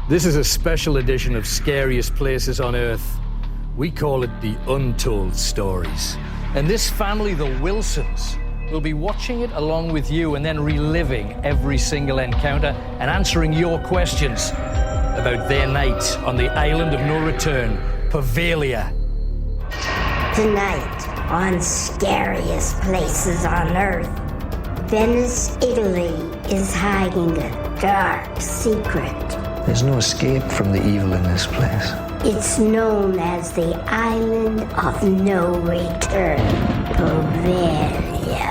This is a special edition of Scariest Places on Earth. We call it The Untold Stories. And this family, the Wilsons, will be watching it along with you and then reliving every single encounter and answering your questions about their night on the island of no return, Poveglia. Tonight on Scariest Places on Earth, Venice, Italy is hiding a dark secret. There's no escape from the evil in this place. It's known as the Island of No Return, Poveglia.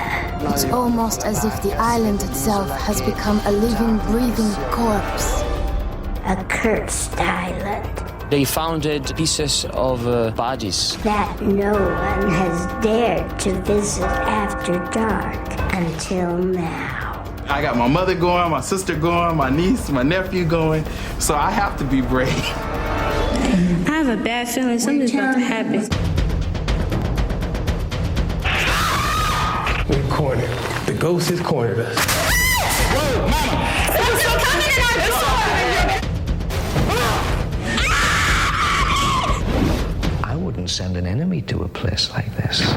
It's almost as if the island itself has become a living, breathing corpse. A cursed island They found pieces of bodies. that no one has dared to visit after dark until now. I got my mother going, my sister going, my niece, my nephew going, so I have to be brave. I have a bad feeling something's about to happen. We're cornered. The ghost has cornered us. Whoa, mama! Something's coming in our door! I wouldn't send an enemy to a place like this.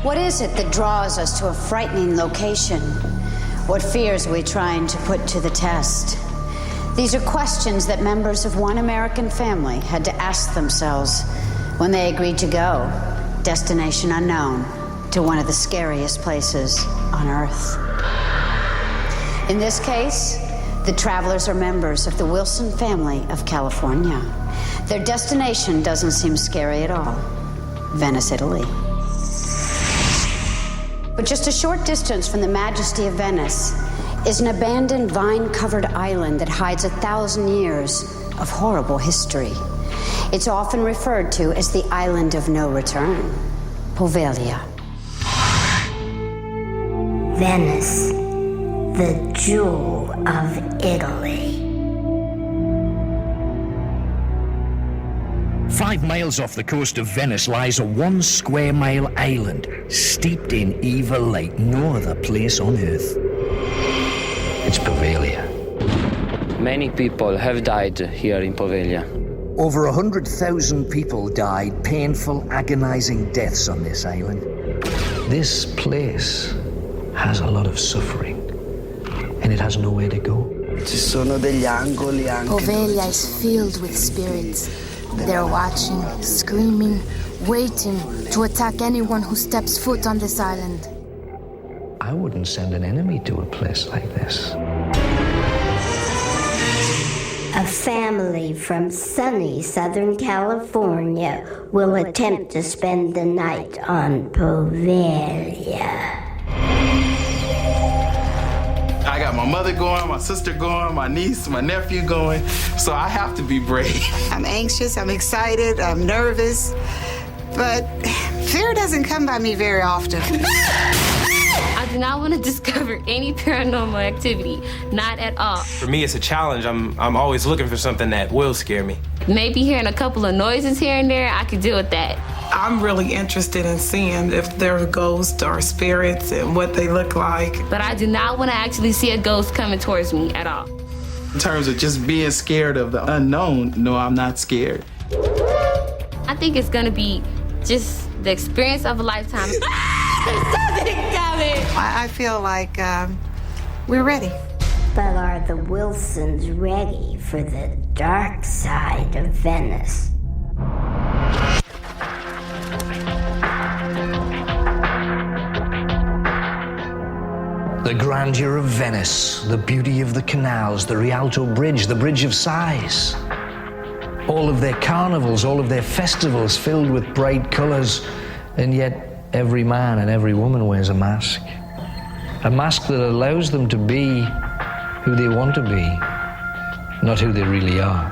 What is it that draws us to a frightening location? What fears are we trying to put to the test? These are questions that members of one American family had to ask themselves when they agreed to go, destination unknown, to one of the scariest places on Earth. In this case, the travelers are members of the Wilson family of California. Their destination doesn't seem scary at all: Venice, Italy. But just a short distance from the majesty of Venice is an abandoned vine-covered island that hides 1,000 years of horrible history. It's often referred to as the Island of No Return, Poveglia. Venice, the jewel of Italy. 5 miles off the coast of Venice lies a 1 square mile island steeped in evil like no other place on Earth. It's Poveglia. Many people have died here in Poveglia. Over 100,000 people died painful, agonizing deaths on this island. This place has a lot of suffering, and it has nowhere to go. Ci sono degli angoli anche. Poveglia is filled with spirits. They're watching, screaming, waiting to attack anyone who steps foot on this island. I wouldn't send an enemy to a place like this. A family from sunny Southern California will attempt to spend the night on Poveglia. I got my mother going, my sister going, my niece, my nephew going, so I have to be brave. I'm anxious, I'm excited, I'm nervous, but fear doesn't come by me very often. I do not want to discover any paranormal activity, not at all. For me, it's a challenge. I'm always looking for something that will scare me. Maybe hearing a couple of noises here and there, I could deal with that. I'm really interested in seeing if there are ghosts or spirits and what they look like. But I do not want to actually see a ghost coming towards me at all. In terms of just being scared of the unknown, no, I'm not scared. I think it's going to be just the experience of a lifetime. Something coming! I feel like we're ready. But are the Wilsons ready for the dark side of Venice? The grandeur of Venice, the beauty of the canals, the Rialto Bridge, the Bridge of Sighs. All of their carnivals, all of their festivals filled with bright colors, and yet every man and every woman wears a mask. A mask that allows them to be who they want to be, not who they really are.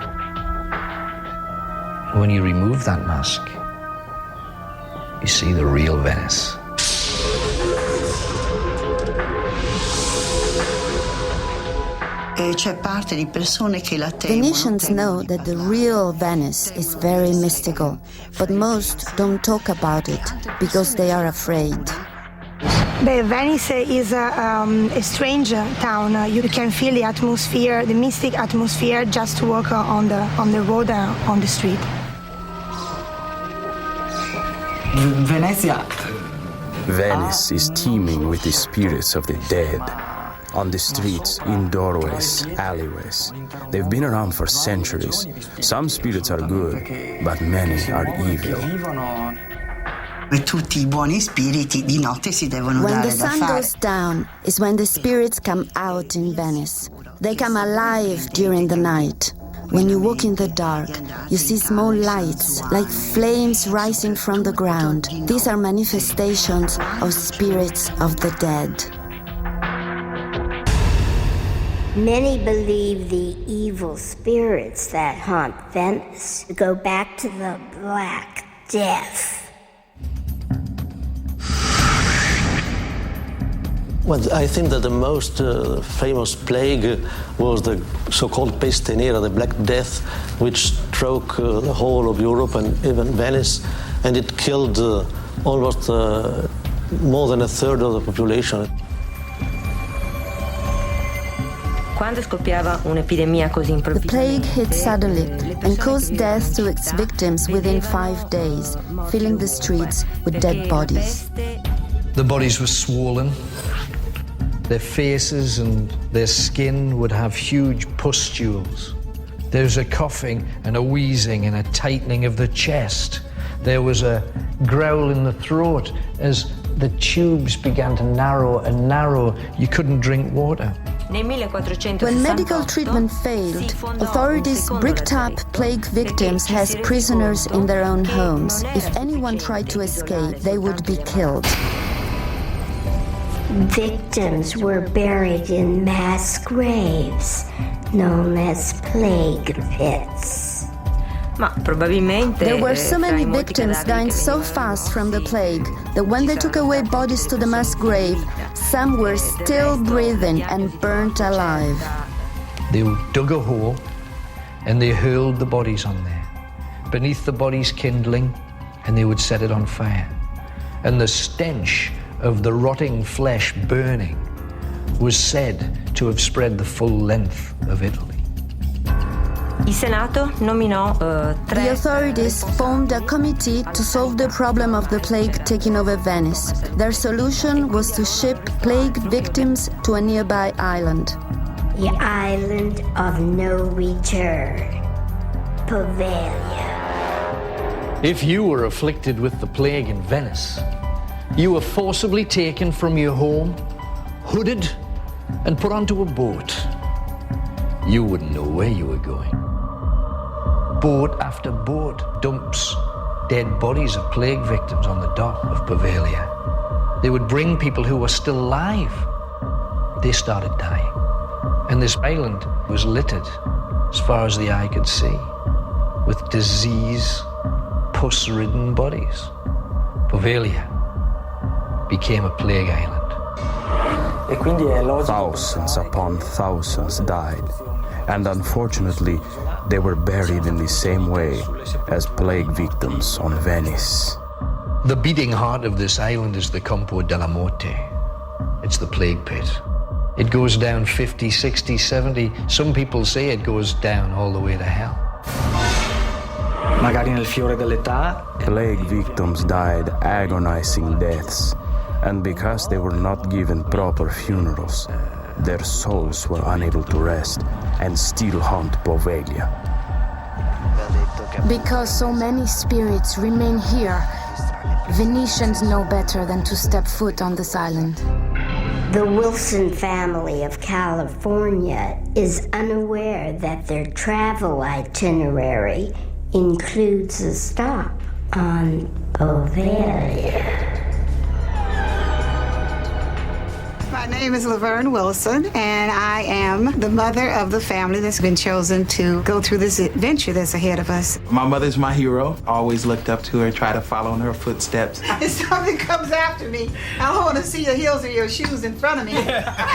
When you remove that mask, you see the real Venice. Venetians know that the real Venice is very mystical, but most don't talk about it because they are afraid. Venice is a strange town. You can feel the atmosphere, the mystic atmosphere, just to walk on the road, on the street. Venice is teeming with the spirits of the dead. On the streets, in doorways, alleyways. They've been around for centuries. Some spirits are good, but many are evil. When the sun goes down is when the spirits come out in Venice. They come alive during the night. When you walk in the dark, you see small lights, like flames rising from the ground. These are manifestations of spirits of the dead. Many believe the evil spirits that haunt Venice go back to the Black Death. Well, I think that the most famous plague was the so-called peste nera, the Black Death, which struck the whole of Europe and even Venice, and it killed almost more than a third of the population. The plague hit suddenly and caused death to its victims within 5 days, filling the streets with dead bodies. The bodies were swollen. Their faces and their skin would have huge pustules. There was a coughing and a wheezing and a tightening of the chest. There was a growl in the throat as the tubes began to narrow and narrow. You couldn't drink water. When medical treatment failed, authorities bricked up plague victims as prisoners in their own homes. If anyone tried to escape, they would be killed. Victims were buried in mass graves, known as plague pits. There were so many victims dying so fast from the plague that when they took away bodies to the mass grave, some were still breathing and burnt alive. They dug a hole and they hurled the bodies on there. Beneath the bodies kindling, and they would set it on fire. And the stench of the rotting flesh burning was said to have spread the full length of Italy. The authorities formed a committee to solve the problem of the plague taking over Venice. Their solution was to ship plague victims to a nearby island. The island of no return, Poveglia. If you were afflicted with the plague in Venice, you were forcibly taken from your home, hooded, and put onto a boat. You wouldn't know where you were going. Boat after boat dumps dead bodies of plague victims on the dock of Poveglia. They would bring people who were still alive. They started dying. And this island was littered, as far as the eye could see, with disease, pus-ridden bodies. Poveglia became a plague island. Thousands upon thousands died, and unfortunately, they were buried in the same way as plague victims on Venice. The beating heart of this island is the Campo della Morte. It's the plague pit. It goes down 50, 60, 70. Some people say it goes down all the way to hell. Plague victims died agonizing deaths, and because they were not given proper funerals, their souls were unable to rest and still haunt Poveglia. Because so many spirits remain here, Venetians know better than to step foot on this island. The Wilson family of California is unaware that their travel itinerary includes a stop on Poveglia. My name is Laverne Wilson, and I am the mother of the family that's been chosen to go through this adventure that's ahead of us. My mother's my hero. Always looked up to her, try to follow in her footsteps. If something comes after me, I don't want to see your heels or your shoes in front of me.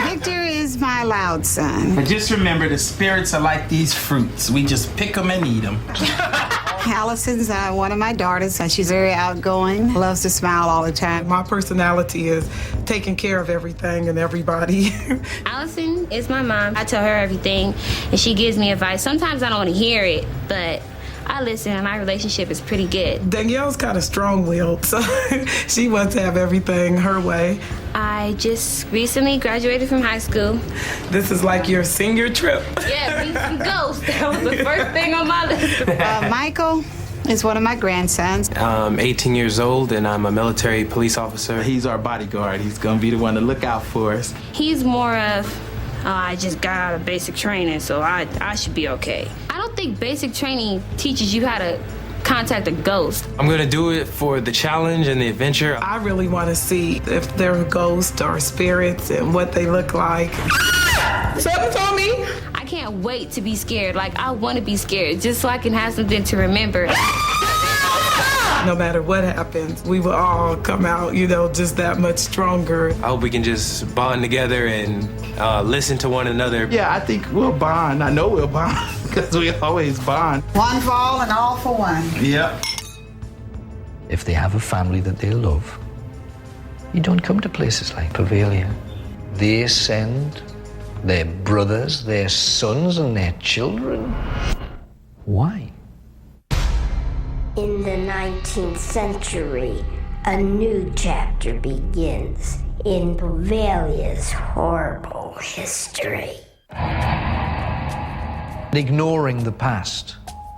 Victor is my loud son. But just remember, the spirits are like these fruits. We just pick them and eat them. Allison's one of my daughters, and she's very outgoing, loves to smile all the time. My personality is taking care of everything and everybody. Allison is my mom. I tell her everything, and she gives me advice. Sometimes I don't want to hear it, but I listen, and our relationship is pretty good. Danielle's kind of strong-willed, so she wants to have everything her way. I just recently graduated from high school. This is like your senior trip. Yeah, meet some ghosts. That was the first thing on my list. Michael is one of my grandsons. I'm 18 years old, and I'm a military police officer. He's our bodyguard. He's going to be the one to look out for us. He's more of, I just got out of basic training, so I should be okay. I don't think basic training teaches you how to contact a ghost. I'm gonna do it for the challenge and the adventure. I really want to see if they're ghosts or spirits and what they look like. Something told me. I can't wait to be scared. Like, I want to be scared just so I can have something to remember. No matter what happens, we will all come out, just that much stronger. I hope we can just bond together and listen to one another. Yeah, I think we'll bond. I know we'll bond because we always bond. One for all and all for one. Yep. If they have a family that they love, you don't come to places like Poveglia. They send their brothers, their sons, and their children. Why? In the 19th century, a new chapter begins in Poveglia's horrible history. Ignoring the past,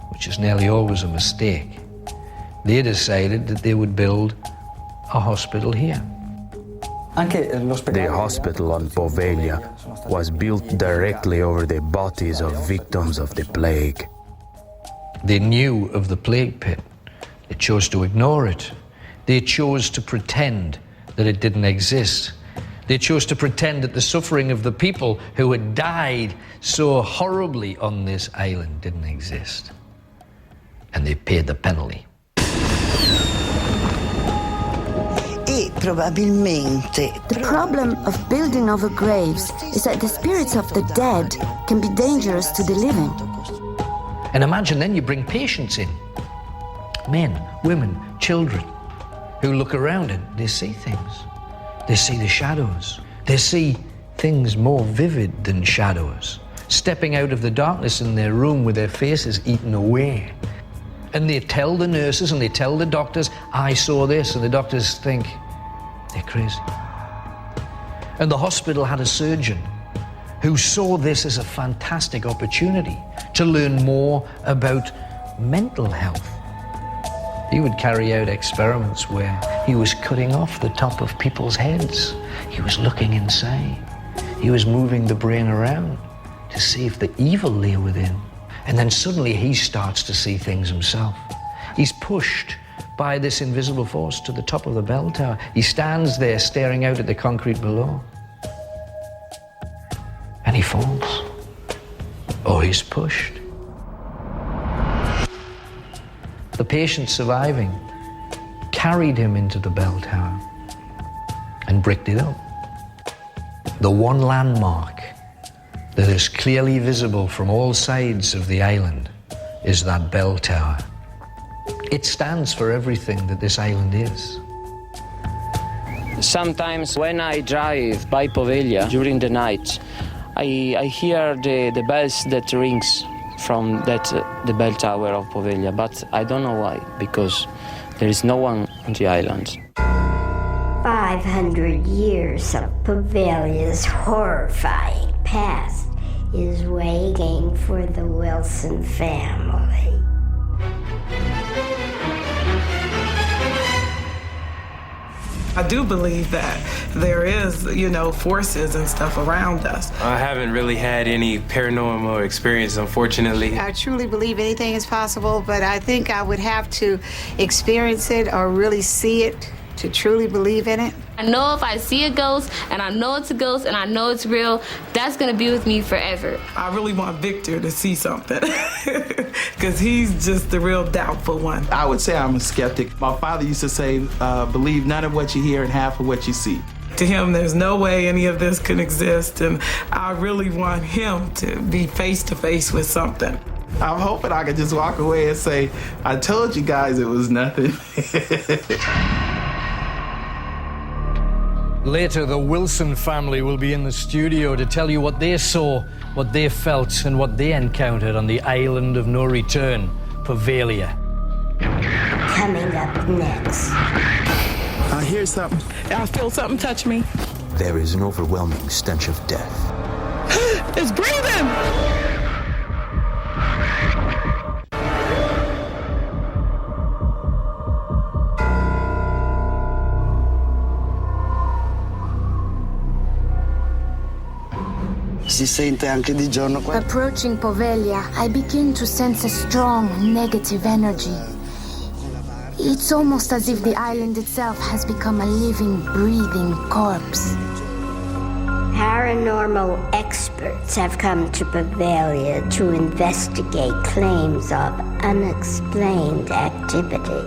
which is nearly always a mistake, they decided that they would build a hospital here. The hospital on Poveglia was built directly over the bodies of victims of the plague. They knew of the plague pit. They chose to ignore it. They chose to pretend that it didn't exist. They chose to pretend that the suffering of the people who had died so horribly on this island didn't exist. And they paid the penalty. The problem of building over graves is that the spirits of the dead can be dangerous to the living. And imagine then you bring patients in. Men, women, children, who look around and they see things. They see the shadows. They see things more vivid than shadows, stepping out of the darkness in their room with their faces eaten away. And they tell the nurses and they tell the doctors, I saw this, and the doctors think, they're crazy. And the hospital had a surgeon who saw this as a fantastic opportunity to learn more about mental health. He would carry out experiments where he was cutting off the top of people's heads. He was looking inside. He was moving the brain around to see if the evil lay within. And then suddenly he starts to see things himself. He's pushed by this invisible force to the top of the bell tower. He stands there staring out at the concrete below. And he falls. Or he's pushed. The patient surviving carried him into the bell tower and bricked it up. The one landmark that is clearly visible from all sides of the island is that bell tower. It stands for everything that this island is. Sometimes when I drive by Poveglia during the night, I hear the bells that rings from the bell tower of Poveglia, but I don't know why, because there is no one on the island. 500 years of Poveglia's horrifying past is waiting for the Wilson family. I do believe that there is, forces and stuff around us. I haven't really had any paranormal experience, unfortunately. I truly believe anything is possible, but I think I would have to experience it or really see it to truly believe in it. I know if I see a ghost, and I know it's a ghost, and I know it's real, that's gonna be with me forever. I really want Victor to see something, because he's just the real doubtful one. I would say I'm a skeptic. My father used to say, believe none of what you hear and half of what you see. To him, there's no way any of this can exist, and I really want him to be face to face with something. I'm hoping I could just walk away and say, I told you guys it was nothing. Later, the Wilson family will be in the studio to tell you what they saw, what they felt, and what they encountered on the island of no return, Poveglia. Coming up next. I hear something. I feel something touch me. There is an overwhelming stench of death. It's breathing! Si sente anche di giorno qua. Approaching Poveglia, I begin to sense a strong negative energy. It's almost as if the island itself has become a living, breathing corpse. Paranormal experts have come to Poveglia to investigate claims of unexplained activity.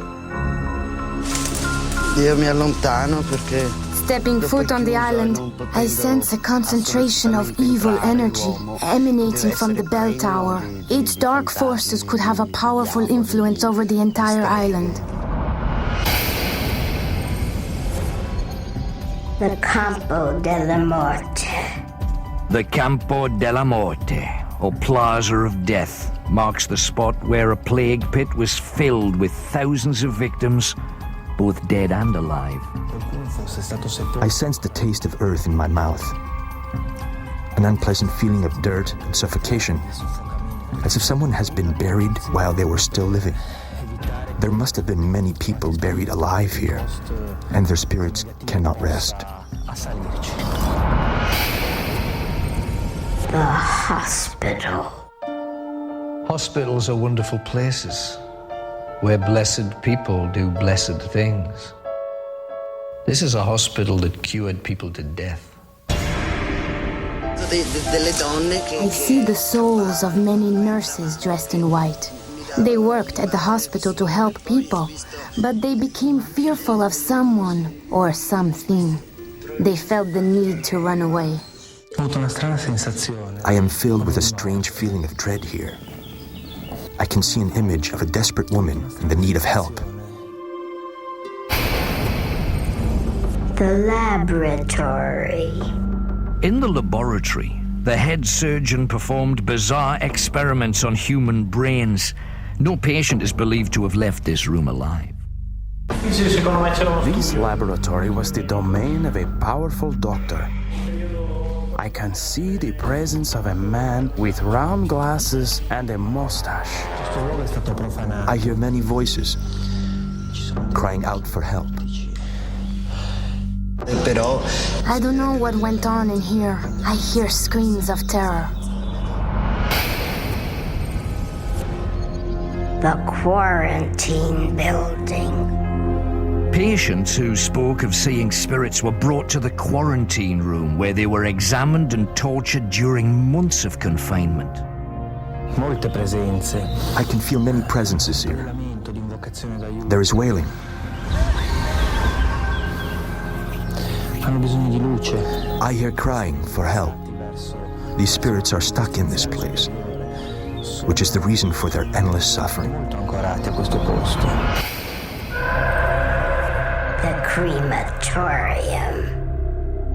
Io mi allontano perché... Stepping foot on the island, I sense a concentration of evil energy emanating from the bell tower. Its dark forces could have a powerful influence over the entire island. The Campo della Morte. The Campo della Morte, or Plaza of Death, marks the spot where a plague pit was filled with thousands of victims, both dead and alive. I sense the taste of earth in my mouth. An unpleasant feeling of dirt and suffocation, as if someone has been buried while they were still living. There must have been many people buried alive here, and their spirits cannot rest. The hospital. Hospitals are wonderful places where blessed people do blessed things. This is a hospital that cured people to death. I see the souls of many nurses dressed in white. They worked at the hospital to help people, but they became fearful of someone or something. They felt the need to run away. I am filled with a strange feeling of dread here. I can see an image of a desperate woman in the need of help. The laboratory. In the laboratory, the head surgeon performed bizarre experiments on human brains. No patient is believed to have left this room alive. This laboratory was the domain of a powerful doctor. I can see the presence of a man with round glasses and a mustache. I hear many voices crying out for help. I don't know what went on in here. I hear screams of terror. The quarantine building. Patients who spoke of seeing spirits were brought to the quarantine room where they were examined and tortured during months of confinement. I can feel many presences here. There is wailing. I hear crying for help. These spirits are stuck in this place, which is the reason for their endless suffering. The crematorium.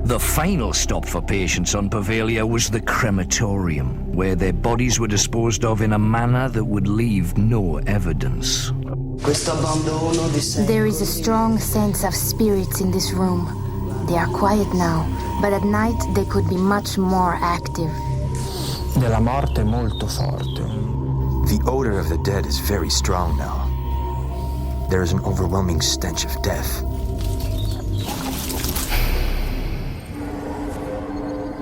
The final stop for patients on Poveglia was the crematorium, where their bodies were disposed of in a manner that would leave no evidence. There is a strong sense of spirits in this room. They are quiet now, but at night they could be much more active. Della morte molto forte. The odor of the dead is very strong now. There is an overwhelming stench of death.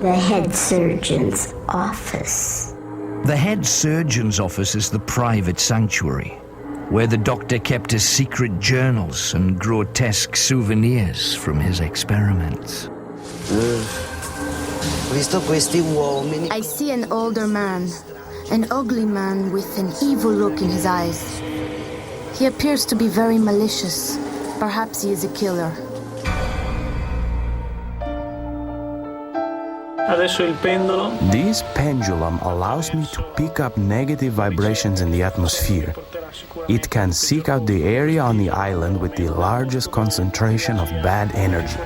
The head surgeon's office. The head surgeon's office is the private sanctuary. where the doctor kept his secret journals and grotesque souvenirs from his experiments. I see an older man, an ugly man with an evil look in his eyes. He appears to be very malicious. Perhaps he is a killer. This pendulum allows me to pick up negative vibrations in the atmosphere. It can seek out the area on the island with the largest concentration of bad energy.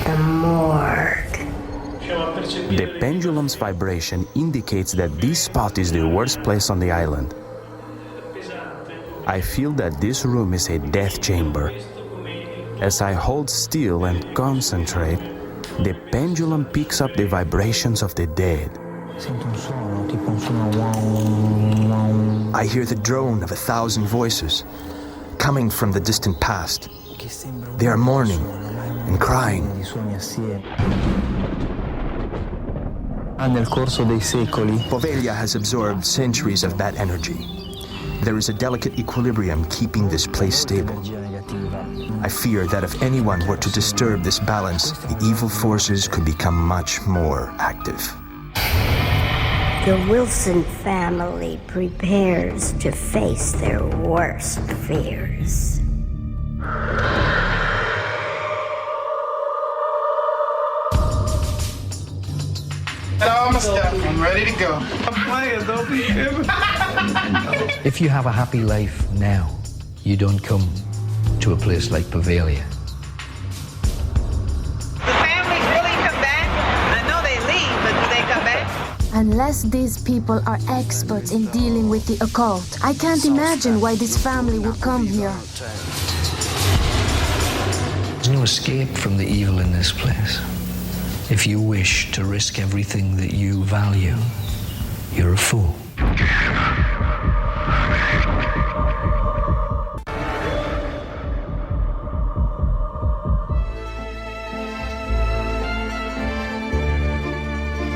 The morgue. The pendulum's vibration indicates that this spot is the worst place on the island. I feel that this room is a death chamber. As I hold still and concentrate, the pendulum picks up the vibrations of the dead. I hear the drone of 1,000 voices coming from the distant past. They are mourning and crying. Poveglia has absorbed centuries of bad energy. There is a delicate equilibrium keeping this place stable. I fear that if anyone were to disturb this balance, the evil forces could become much more active. The Wilson family prepares to face their worst fears. All my stuff, I'm ready to go. If you have a happy life now, you don't come to a place like Poveglia. The families really come back? I know they leave, but do they come back? Unless these people are experts in dealing with the occult, I can't imagine why this family would come here. There's no escape from the evil in this place. If you wish to risk everything that you value, you're a fool.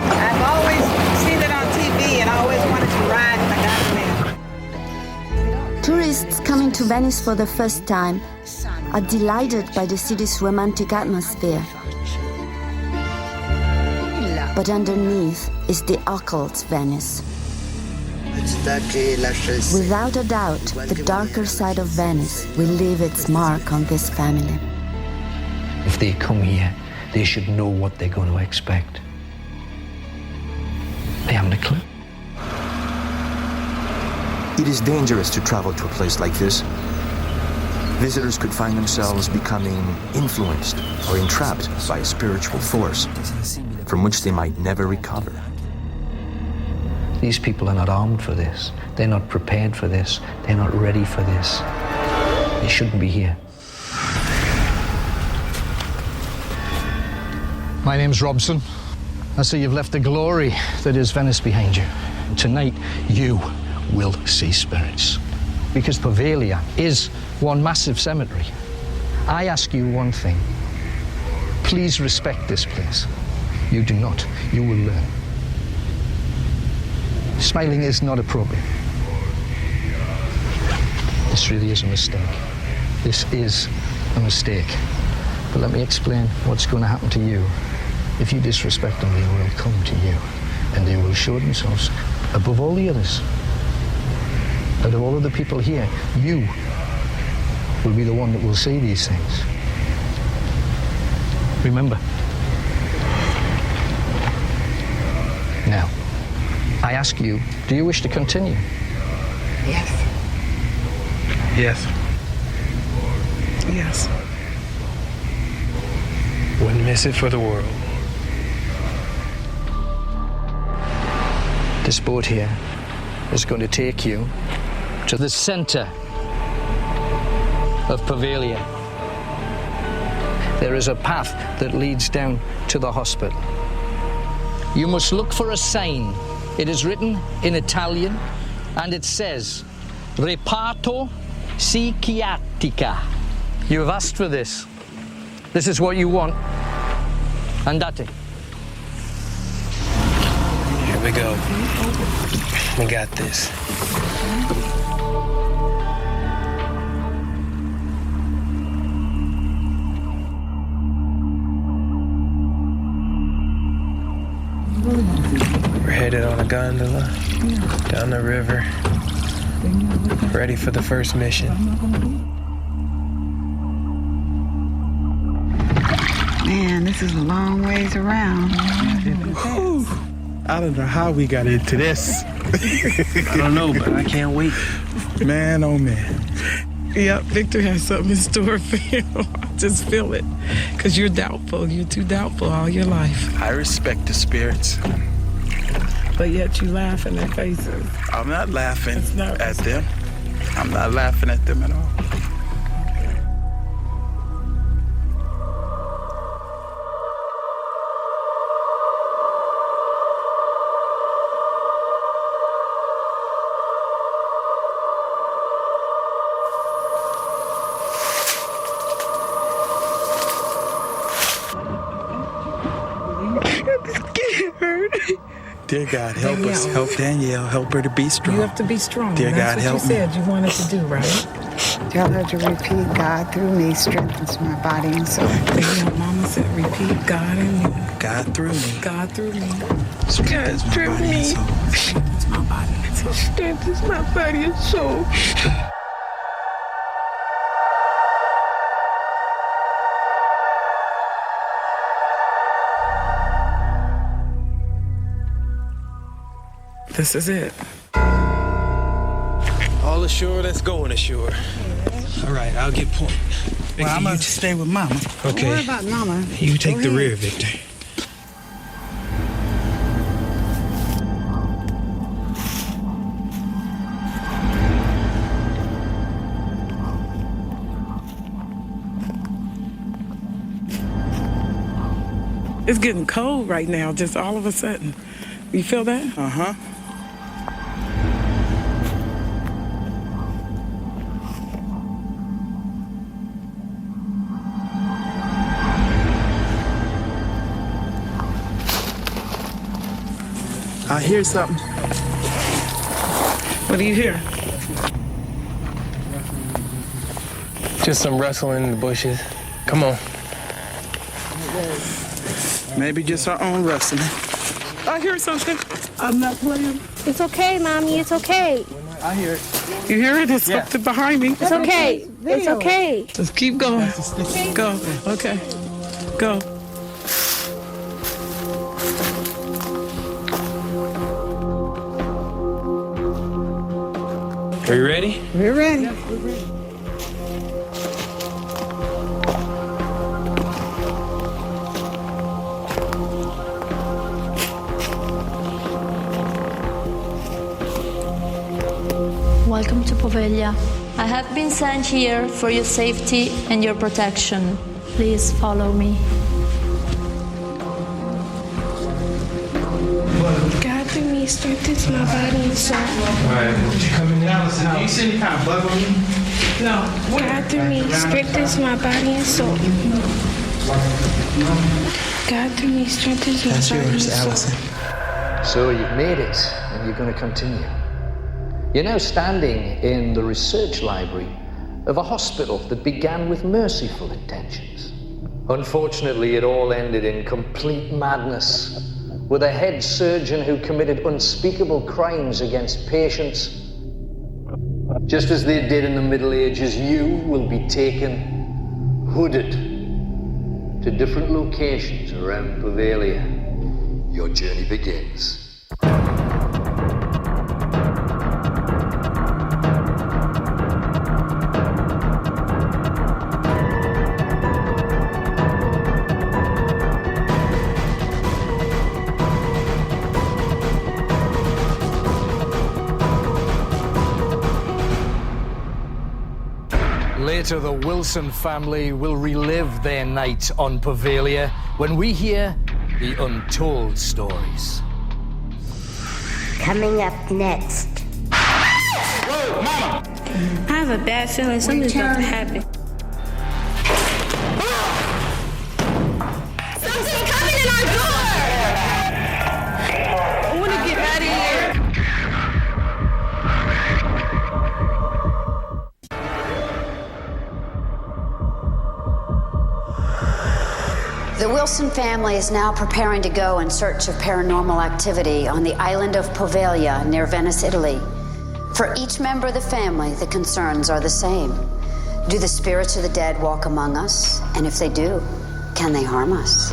I've always seen it on TV and I always wanted to ride when I got there. Tourists coming to Venice for the first time are delighted by the city's romantic atmosphere. But underneath is the occult Venice. Without a doubt, the darker side of Venice will leave its mark on this family. If they come here, they should know what they're going to expect. They haven't a clue. It is dangerous to travel to a place like this. Visitors could find themselves becoming influenced or entrapped by a spiritual force from which they might never recover. These people are not armed for this. They're not prepared for this. They're not ready for this. They shouldn't be here. My name's Robson. I see you've left the glory that is Venice behind you. And tonight, you will see spirits. Because Poveglia is one massive cemetery. I ask you one thing. Please respect this place. You do not. You will learn. Smiling is not appropriate. This really is a mistake. This is a mistake. But let me explain what's going to happen to you. If you disrespect them, they will come to you. And they will show themselves above all the others. Out of all of the people here, you will be the one that will see these things. Remember. Now, I ask you, do you wish to continue? Yes. Yes. Yes. Wouldn't miss it for the world. This boat here is going to take you to the center of Poveglia. There is a path that leads down to the hospital. You must look for a sign. It is written in Italian, and it says, Reparto Psichiatrica. You have asked for this. This is what you want. Andate. Here we go. We got this. We're headed on a gondola down the river, ready for the first mission. Man, this is a long ways around. Whew. I don't know how we got into this. I don't know, but I can't wait. Man, oh man. Yep, Victor has something in store for you. I just feel it. Because you're doubtful. You're too doubtful all your life. I respect the spirits. But yet you laugh in their faces. I'm not laughing at them. I'm not laughing at them at all. Dear God, help us. Help Danielle. Help her to be strong. You have to be strong. Dear God, help me. That's what you said you wanted to do, right? Tell her to repeat, God through me strengthens my body and soul. Mama said, repeat, God in me. God through me. God through me. Strengthens my body and soul. Strengthens my body and soul. Strengthens my body and soul. This is it. All ashore, let's go ashore. All right, I'll get point. Well, I'm going to stay with Mama. Okay. Don't worry about Mama. You take the rear, Victor. It's getting cold right now, just all of a sudden. You feel that? Uh-huh. I hear something. What do you hear? Just some rustling in the bushes. Come on. Maybe just our own rustling. I hear something. I'm not playing. It's okay, Mommy. It's okay. I hear it. You hear it? It's something behind me. It's okay. It's okay. Just keep going. Go. Okay. Go. Are you ready? We're ready. Yeah, we're ready. Welcome to Poveglia. I have been sent here for your safety and your protection. Please follow me. God through me strengthens my body and soul. Alright, you coming down? Do you see any kind of bug on me? No. God through me strengthens my body and soul. God through me strengthens my That's body and yours, soul. Allison. So you've made it, and you're going to continue. You're now standing in the research library of a hospital that began with merciful intentions. Unfortunately, it all ended in complete madness, with a head surgeon who committed unspeakable crimes against patients. Just as they did in the Middle Ages, you will be taken, hooded, to different locations around Poveglia. Your journey begins. Later, the Wilson family will relive their night on Poveglia when we hear the untold stories. Coming up next. Whoa, Mama! I have a bad feeling something's about to happen. Something coming in our door! I want to get The Wilson family is now preparing to go in search of paranormal activity on the island of Poveglia near Venice, Italy. For each member of the family, the concerns are the same. Do the spirits of the dead walk among us? And if they do, can they harm us?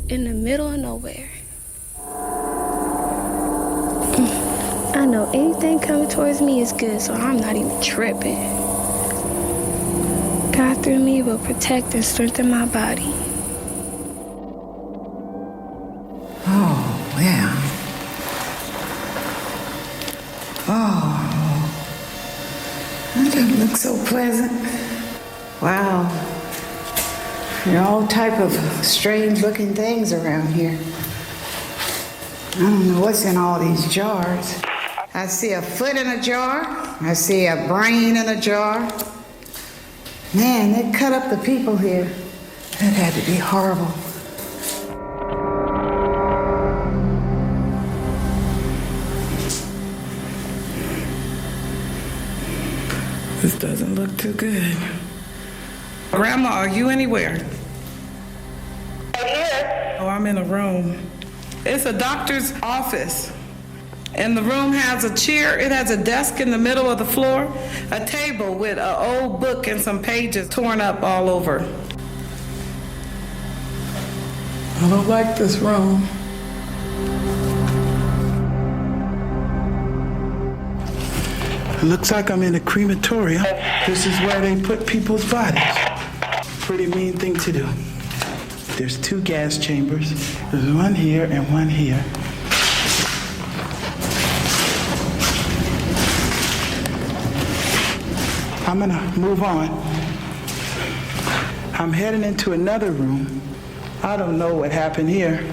In the middle of nowhere. I know anything coming towards me is good, so I'm not even tripping. God through me will protect and strengthen my body. Oh, yeah. Oh, that doesn't look so pleasant. Wow. There are all type of strange-looking things around here. I don't know what's in all these jars. I see a foot in a jar. I see a brain in a jar. Man, they cut up the people here. That had to be horrible. This doesn't look too good. Grandma, are you anywhere? Here. Oh, I'm in a room. It's a doctor's office. And the room has a chair. It has a desk in the middle of the floor, a table with an old book and some pages torn up all over. I don't like this room. It looks like I'm in a crematorium. This is where they put people's bodies. Pretty mean thing to do. There's 2 gas chambers. There's one here and one here. I'm gonna move on. I'm heading into another room. I don't know what happened here.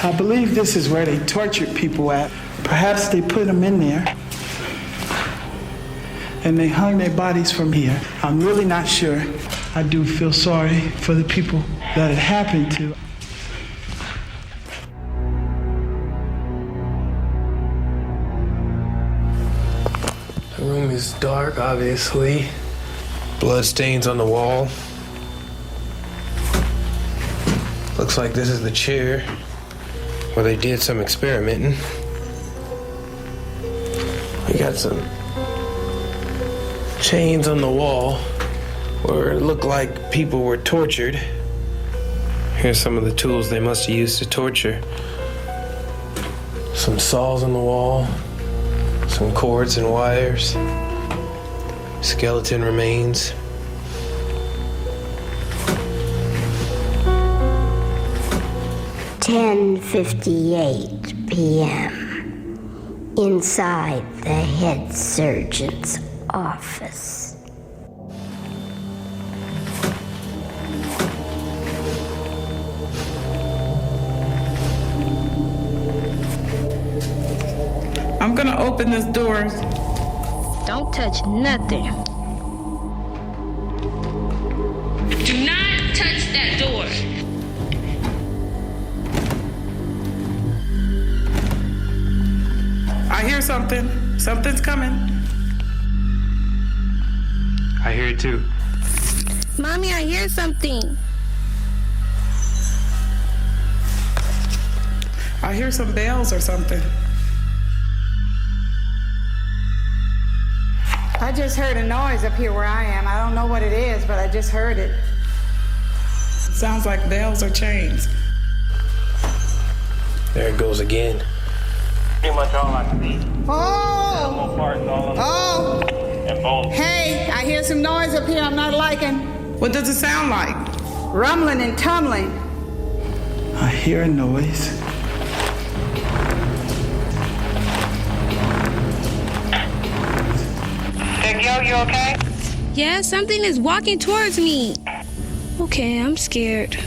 I believe this is where they tortured people at. Perhaps they put them in there and they hung their bodies from here. I'm really not sure. I do feel sorry for the people that it happened to. The room is dark, obviously. Blood stains on the wall. Looks like this is the chair where they did some experimenting. We got some chains on the wall where it looked like people were tortured. Here's some of the tools they must have used to torture. Some saws on the wall, some cords and wires, skeleton remains. "10:58 p.m. inside the head surgeon's office. I'm gonna open this door. Don't touch nothing. Do not touch that door. I hear something. Something's coming. I hear it too. Mommy, I hear something. I hear some bells or something. I just heard a noise up here where I am. I don't know what it is, but I just heard it. It sounds like bells or chains. There it goes again. Pretty much all I see. Oh! Oh! Hey, I hear some noise up here I'm not liking. What does it sound like? Rumbling and tumbling. I hear a noise. Yo, you okay? Yeah, something is walking towards me. Okay, I'm scared.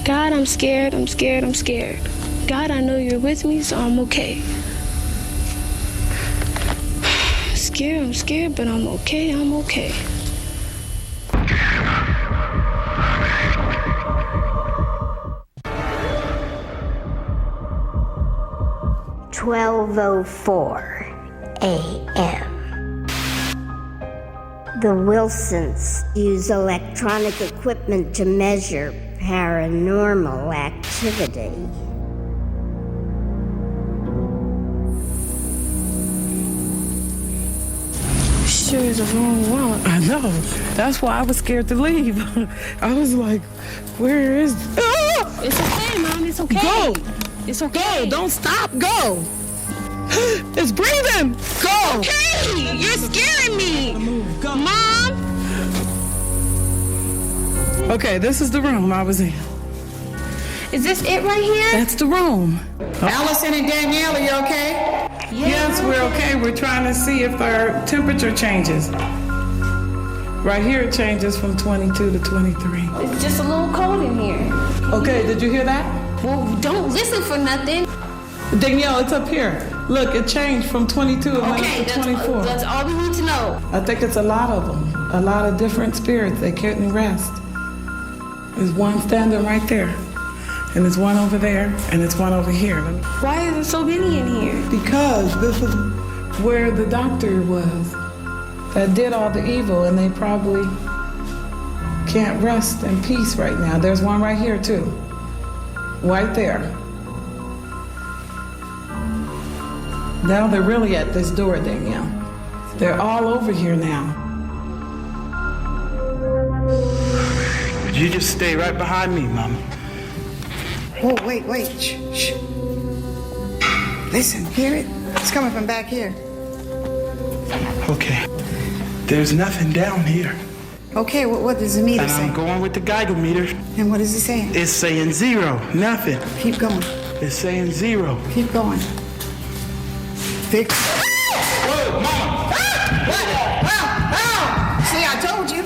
God, I'm scared, I'm scared, I'm scared. God, I know you're with me, so I'm okay. I'm scared, but I'm okay, I'm okay. "12:04 a.m. The Wilsons use electronic equipment to measure paranormal activity. Sure is a wrong one. I know. That's why I was scared to leave. I was like, where is... Ah! It's okay, Mom, it's okay. Go! It's okay. Go! Don't stop! Go! It's breathing! Go! Hey! You're scaring me! Go. Mom! Okay, this is the room I was in. Is this it right here? That's the room. Allison and Danielle, are you okay? Yes, we're okay. We're trying to see if our temperature changes. Right here it changes from 22 to 23. It's just a little cold in here. Okay, did you hear that? Well, don't listen for nothing. Danielle, it's up here. Look, it changed from 22 to 24. That's all we need to know. I think it's a lot of them. A lot of different spirits. They couldn't rest. There's one standing right there. And there's one over there, and there's one over here. Why is there so many in here? Because this is where the doctor was that did all the evil, and they probably can't rest in peace right now. There's one right here, too. Right there. Now they're really at this door, Danielle. They're all over here now. You just stay right behind me, Mama. Oh, wait. Shh. Listen, hear it? It's coming from back here. Okay. There's nothing down here. Okay, what does the meter And say? I'm going with the Geiger meter. And what is it saying? It's saying 0, nothing. Keep going. It's saying 0. Keep going. Fix. Whoa, Mama! See, I told you.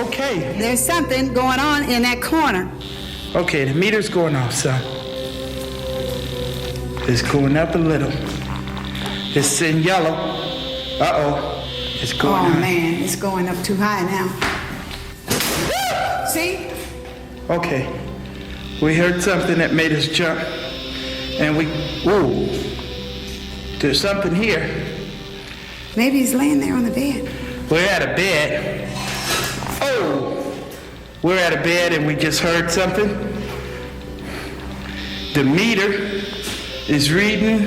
Okay. There's something going on in that corner. Okay, the meter's going off, son. It's going up a little. It's in yellow. Uh-oh. It's going up. Oh, man, it's going up too high now. See? Okay. We heard something that made us jump. And whoa. There's something here. Maybe he's laying there on the bed. We're at a bed. Oh! We're at a bed and we just heard something. The meter is reading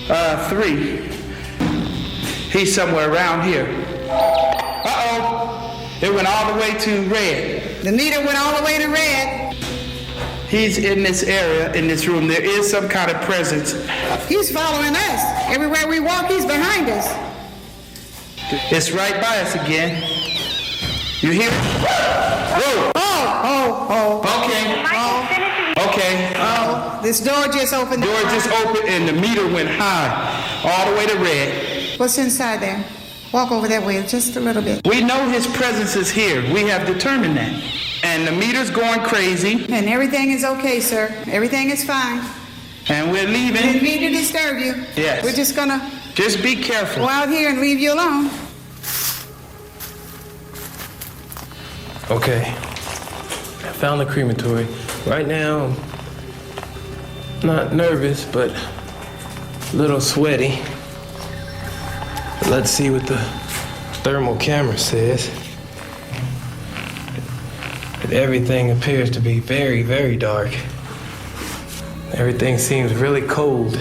3. He's somewhere around here. Uh-oh. It went all the way to red. The meter went all the way to red. He's in this area, in this room. There is some kind of presence. He's following us. Everywhere we walk, he's behind us. It's right by us again. You hear it? Whoa! Oh. Okay. Oh, this door just opened. Door just opened and the meter went high, all the way to red. What's inside there? Walk over that way just a little bit. We know his presence is here. We have determined that. And the meter's going crazy. And everything is okay, sir. Everything is fine. And we're leaving. We didn't mean to disturb you. Yes. We're just gonna just be careful. Go out here and leave you alone. Okay. I found the crematory. Right now, Not nervous, but a little sweaty. Let's see what the thermal camera says. Everything appears to be very, very dark. Everything seems really cold.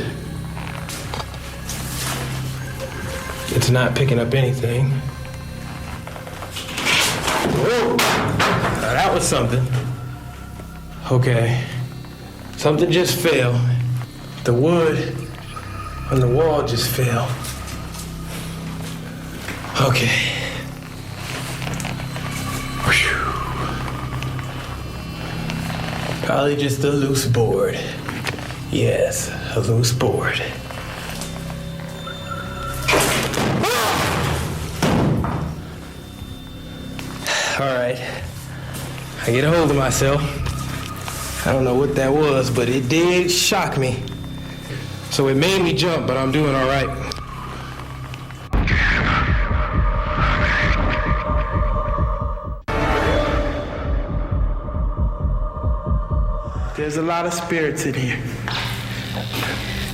It's not picking up anything. Whoa! Now that was something. Okay. Something just fell. The wood on the wall just fell. Okay. Probably just a loose board. Yes, a loose board. All right. I get a hold of myself. I don't know what that was, but it did shock me. So it made me jump, but I'm doing all right. There's a lot of spirits in here.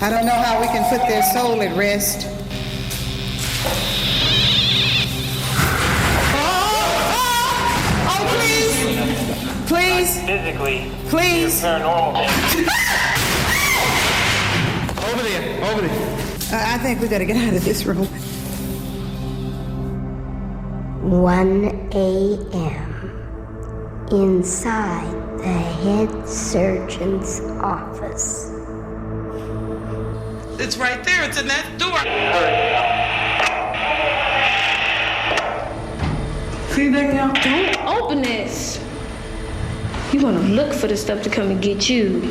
I don't know how we can put their soul at rest. Oh, please! Please! Physically, Please! paranormal. Over there. I think we gotta get out of this room. 1 a.m. Inside the head surgeon's office. It's right there. It's in that door. See that now? Don't open this. You wanna look for the stuff to come and get you.